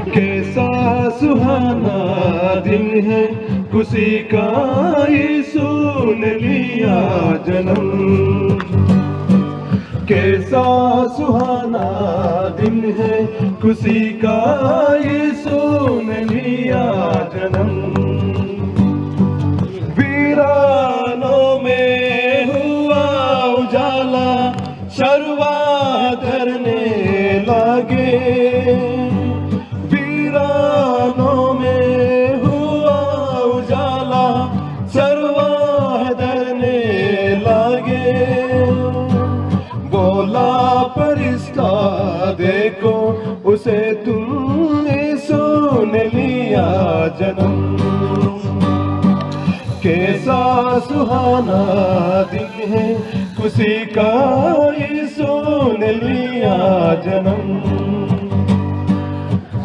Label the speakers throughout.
Speaker 1: कैसा सुहाना दिन है, खुशी का यीशु ने लिया जन्म। कैसा सुहाना दिन है, खुशी का यीशु ने लिया जन्म। वीरानों में हुआ उजाला, शर्वा धरने लगे। वीरानों में हुआ उजाला, शर्वा धरने लगे। बोला फरिश्ता देखो, उसे तुमने सुन लिया जन्म। कैसा सुहाना दिन है, खुशी का यीशु ने लिया जन्म।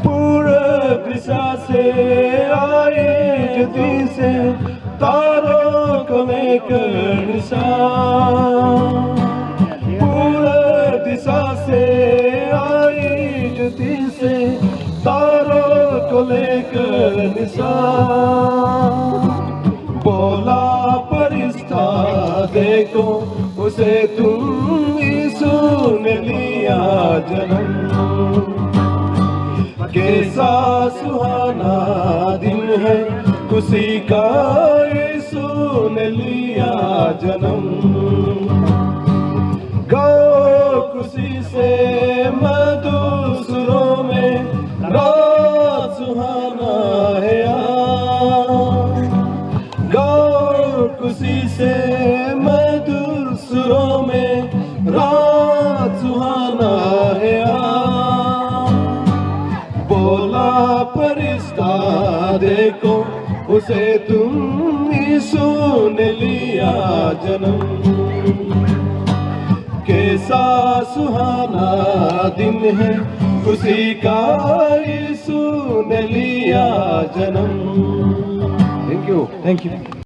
Speaker 1: पूरब दिशा से आए ज्योति से, तारों को लेकर निशान। पूरब दिशा से आई ज्योति से, तारों को लेकर निशान। बोला फरिश्ता देखो, उसे तुम यीशु ने लिया जन्म। कैसा सुहाना दिन है, खुशी का यीशु ने लिया जन्म। गाओ खुशी से मधुर सुरों में, रात सुहाना है आज। गाओ खुशी से मधुर सुरों में, रात सुहाना है आज। बोला फरिश्ता देखो, उसे तुम यीशु ने लिया जन्म। कैसा सुहाना दिन है, खुशी का यीशु ने लिया जन्म। Thank you.